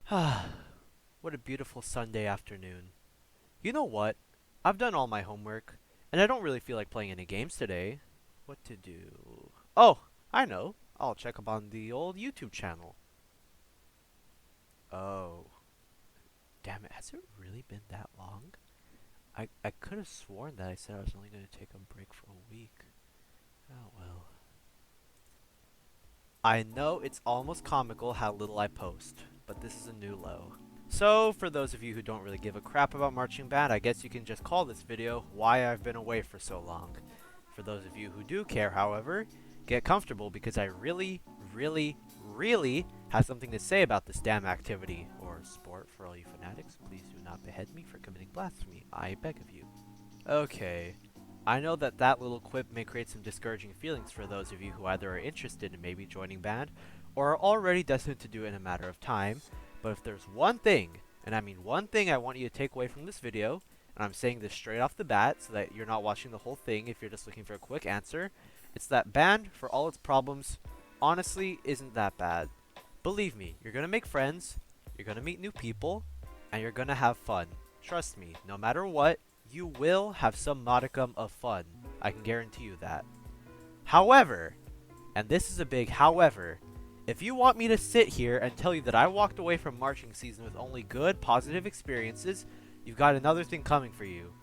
What a beautiful Sunday afternoon. You know what? I've done all my homework, and I don't really feel like playing any games today. What to do? Oh, I know. I'll check up on the old YouTube channel. Oh, damn it. Has it really been that long? I could have sworn that I said I was only going to take a break for a week. Oh well. I know it's almost comical how little I post, but this is a new low. So, for those of you who don't really give a crap about marching band, I guess you can just call this video Why I've Been Away for So Long. For those of you who do care, however, get comfortable because I really, really, really have something to say about this damn activity, or sport for all you fanatics. Please do not behead me for committing blasphemy, I beg of you. Okay, I know that that little quip may create some discouraging feelings for those of you who either are interested in maybe joining band, or are already destined to do it in a matter of time, but if there's one thing, and I mean one thing I want you to take away from this video, and I'm saying this straight off the bat so that you're not watching the whole thing if you're just looking for a quick answer, it's that band, for all its problems, honestly isn't that bad. Believe me, you're gonna make friends, you're gonna meet new people, and you're gonna have fun. Trust me, no matter what, you will have some modicum of fun. I can guarantee you that. However, and this is a big however, if you want me to sit here and tell you that I walked away from marching season with only good, positive experiences, you've got another thing coming for you.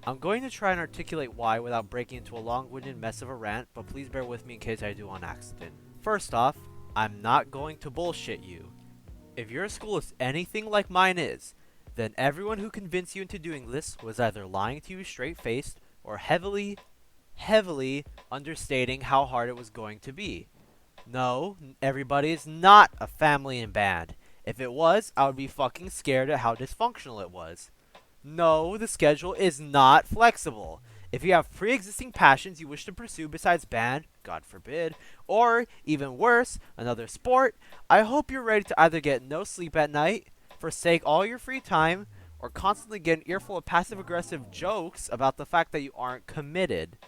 I'm going to try and articulate why without breaking into a long-winded mess of a rant, but please bear with me in case I do on accident. First off, I'm not going to bullshit you. If your school is anything like mine is, then everyone who convinced you into doing this was either lying to you straight-faced or heavily, heavily understating how hard it was going to be. No, everybody is not a family in band. If it was, I would be fucking scared at how dysfunctional it was. No, the schedule is not flexible. If you have pre-existing passions you wish to pursue besides band, God forbid, or, even worse, another sport, I hope you're ready to either get no sleep at night, forsake all your free time, or constantly get an earful of passive-aggressive jokes about the fact that you aren't committed.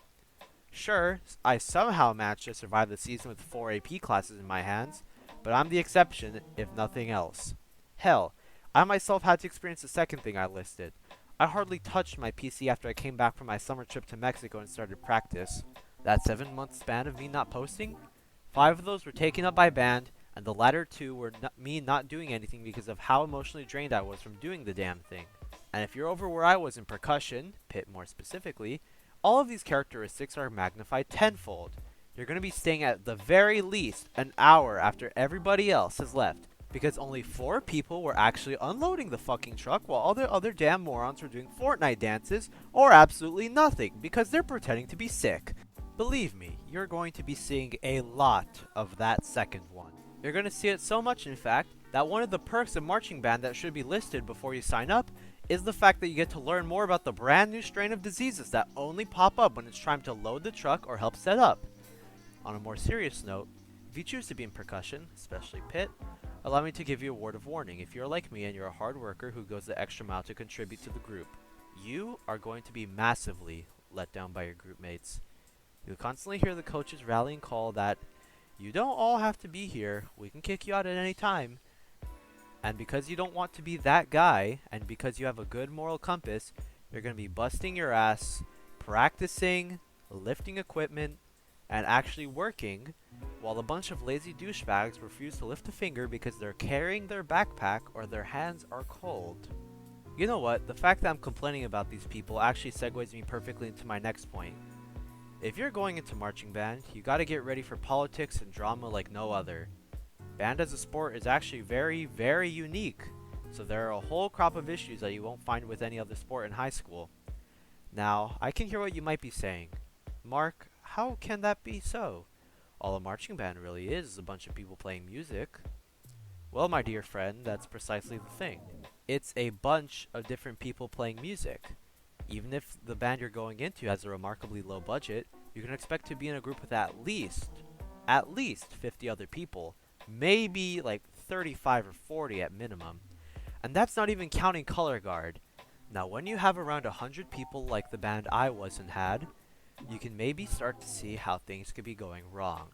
Sure, I somehow managed to survive the season with 4 AP classes in my hands, but I'm the exception, if nothing else. Hell, I myself had to experience the second thing I listed. I hardly touched my PC after I came back from my summer trip to Mexico and started practice. That 7-month span of me not posting? 5 of those were taken up by band, and the latter 2 were me not doing anything because of how emotionally drained I was from doing the damn thing. And if you're over where I was in percussion, Pit more specifically, all of these characteristics are magnified tenfold. You're going to be staying at the very least an hour after everybody else has left, because only 4 people were actually unloading the fucking truck while all the other damn morons were doing Fortnite dances or absolutely nothing because they're pretending to be sick. Believe me, you're going to be seeing a lot of that second one. You're going to see it so much, in fact, that one of the perks of marching band that should be listed before you sign up is the fact that you get to learn more about the brand new strain of diseases that only pop up when it's time to load the truck or help set up. On a more serious note, if you choose to be in percussion, especially Pit, allow me to give you a word of warning. If you're like me and you're a hard worker who goes the extra mile to contribute to the group, you are going to be massively let down by your group mates. You'll constantly hear the coach's rallying call that, you don't all have to be here, we can kick you out at any time. And because you don't want to be that guy, and because you have a good moral compass, you're going to be busting your ass, practicing, lifting equipment, and actually working, while a bunch of lazy douchebags refuse to lift a finger because they're carrying their backpack or their hands are cold. You know what, the fact that I'm complaining about these people actually segues me perfectly into my next point. If you're going into marching band, you gotta get ready for politics and drama like no other. Band as a sport is actually very, very unique, so there are a whole crop of issues that you won't find with any other sport in high school. Now, I can hear what you might be saying. Mark, how can that be so? All a marching band really is a bunch of people playing music. Well, my dear friend, that's precisely the thing. It's a bunch of different people playing music. Even if the band you're going into has a remarkably low budget, you can expect to be in a group with at least 50 other people. Maybe like 35 or 40 at minimum. And that's not even counting color guard. Now when you have around 100 people like the band I was and had, you can maybe start to see how things could be going wrong.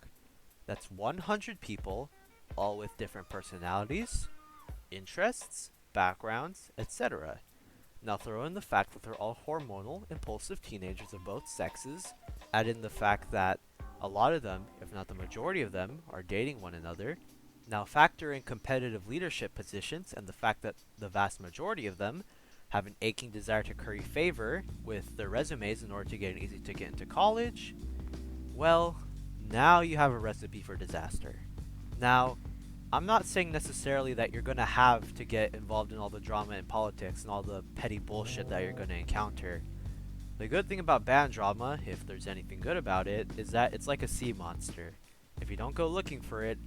That's 100 people, all with different personalities, interests, backgrounds, etc. Now throw in the fact that they're all hormonal, impulsive teenagers of both sexes. Add in the fact that a lot of them, if not the majority of them, are dating one another. Now factor in competitive leadership positions and the fact that the vast majority of them have an aching desire to curry favor with their resumes in order to get an easy ticket into college. Well, now you have a recipe for disaster. Now, I'm not saying necessarily that you're going to have to get involved in all the drama and politics and all the petty bullshit that you're going to encounter. The good thing about band drama, if there's anything good about it, is that it's like a sea monster. If you don't go looking for it,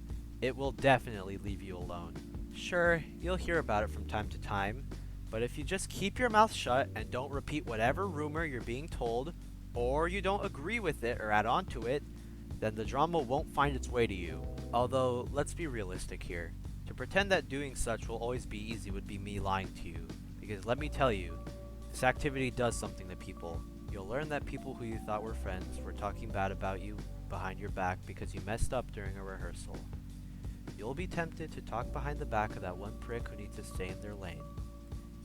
it will definitely leave you alone. Sure, you'll hear about it from time to time, but if you just keep your mouth shut and don't repeat whatever rumor you're being told, or you don't agree with it or add on to it, then the drama won't find its way to you. Although, let's be realistic here. To pretend that doing such will always be easy would be me lying to you. Because let me tell you, this activity does something to people. You'll learn that people who you thought were friends were talking bad about you behind your back because you messed up during a rehearsal. You'll be tempted to talk behind the back of that one prick who needs to stay in their lane.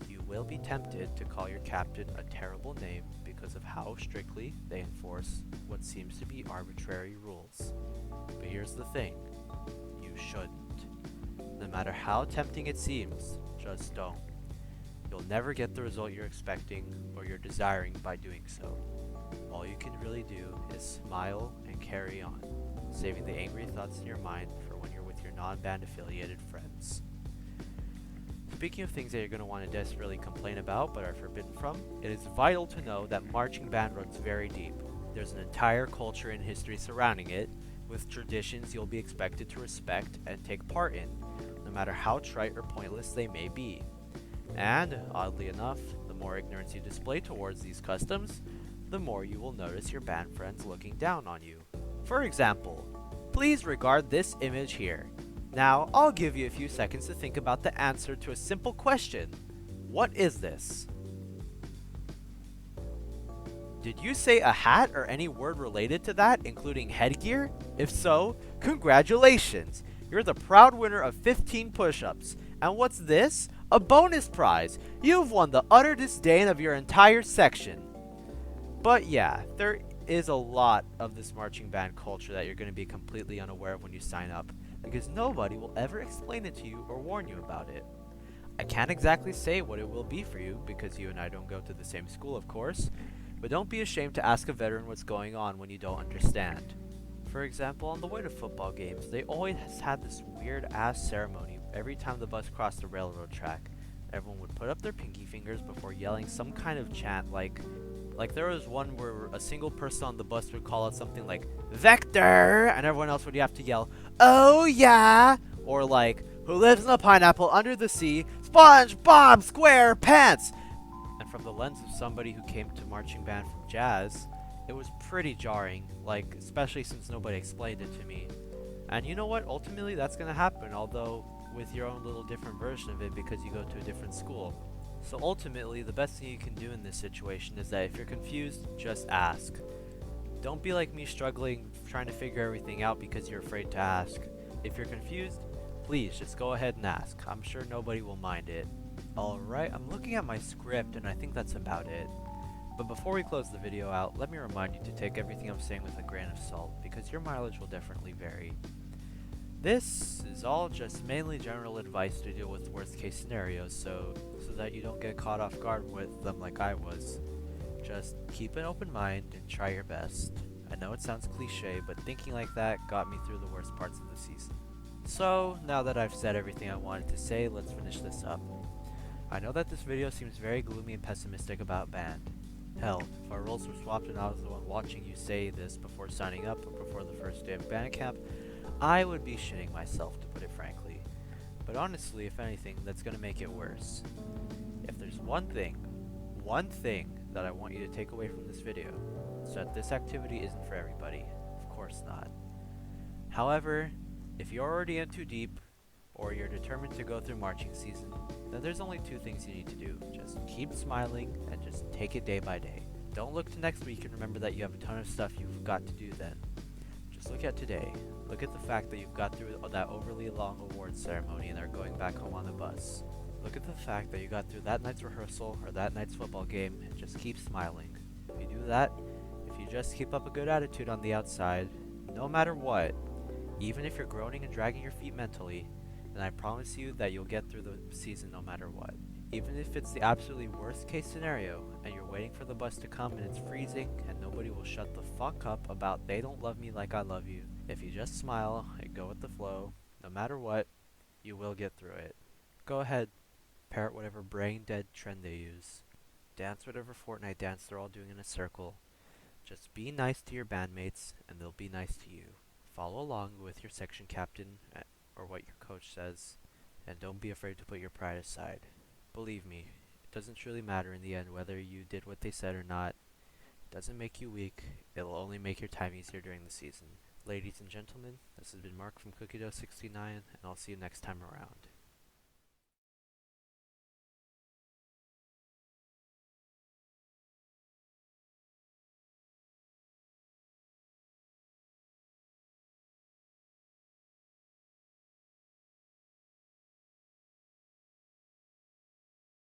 You will be tempted to call your captain a terrible name because of how strictly they enforce what seems to be arbitrary rules. But here's the thing, you shouldn't. No matter how tempting it seems, just don't. You'll never get the result you're expecting or you're desiring by doing so. All you can really do is smile and carry on, saving the angry thoughts in your mind for when you're with your non-band affiliated friends. Speaking of things that you're going to want to desperately complain about but are forbidden from, it is vital to know that marching band runs very deep. There's an entire culture and history surrounding it, with traditions you'll be expected to respect and take part in, no matter how trite or pointless they may be. And, oddly enough, the more ignorance you display towards these customs, the more you will notice your band friends looking down on you. For example, please regard this image here. Now, I'll give you a few seconds to think about the answer to a simple question. What is this? Did you say a hat or any word related to that, including headgear? If so, congratulations! You're the proud winner of 15 push-ups. And what's this? A bonus prize! You've won the utter disdain of your entire section. But yeah, there is a lot of this marching band culture that you're going to be completely unaware of when you sign up, because nobody will ever explain it to you or warn you about it. I can't exactly say what it will be for you, because you and I don't go to the same school, of course, but don't be ashamed to ask a veteran what's going on when you don't understand. For example, on the way to football games, they always had this weird-ass ceremony every time the bus crossed the railroad track. Everyone would put up their pinky fingers before yelling some kind of chant like there was one where a single person on the bus would call out something like, "Vector!" and everyone else would have to yell, "Oh yeah!" Or like, "Who lives in a pineapple under the sea? SpongeBob SquarePants!" And from the lens of somebody who came to marching band from jazz, it was pretty jarring, like, especially since nobody explained it to me. And you know what? Ultimately, that's gonna happen, although with your own little different version of it because you go to a different school. So ultimately, the best thing you can do in this situation is that if you're confused, just ask. Don't be like me struggling, trying to figure everything out because you're afraid to ask. If you're confused, please just go ahead and ask. I'm sure nobody will mind it. Alright, I'm looking at my script and I think that's about it. But before we close the video out, let me remind you to take everything I'm saying with a grain of salt, because your mileage will definitely vary. This is all just mainly general advice to deal with worst case scenarios, so that you don't get caught off guard with them like I was. Just keep an open mind and try your best. I know it sounds cliche, but thinking like that got me through the worst parts of the season. So, now that I've said everything I wanted to say, let's finish this up. I know that this video seems very gloomy and pessimistic about band. Hell, if our roles were swapped and I was the one watching you say this before signing up or before the first day of band camp, I would be shitting myself, to put it frankly. But honestly, if anything, that's gonna make it worse. If there's one thing that I want you to take away from this video, it's that this activity isn't for everybody. Of course not. However, if you're already in too deep, or you're determined to go through marching season, then there's only two things you need to do. Just keep smiling and just take it day by day. Don't look to next week and remember that you have a ton of stuff you've got to do then. Just look at today. Look at the fact that you've got through that overly long awards ceremony and are going back home on the bus. Look at the fact that you got through that night's rehearsal or that night's football game and just keep smiling. If you do that, if you just keep up a good attitude on the outside, no matter what, even if you're groaning and dragging your feet mentally, then I promise you that you'll get through the season no matter what. Even if it's the absolutely worst case scenario and you're waiting for the bus to come and it's freezing and nobody will shut the fuck up about they don't love me like I love you, if you just smile and go with the flow, no matter what, you will get through it. Go ahead, parrot whatever brain dead trend they use. Dance whatever Fortnite dance they're all doing in a circle. Just be nice to your bandmates and they'll be nice to you. Follow along with your section captain or what your coach says, and don't be afraid to put your pride aside. Believe me, it doesn't truly matter in the end whether you did what they said or not. It doesn't make you weak, it'll only make your time easier during the season. Ladies and gentlemen, this has been Mark from Cookie Dough 69, and I'll see you next time around.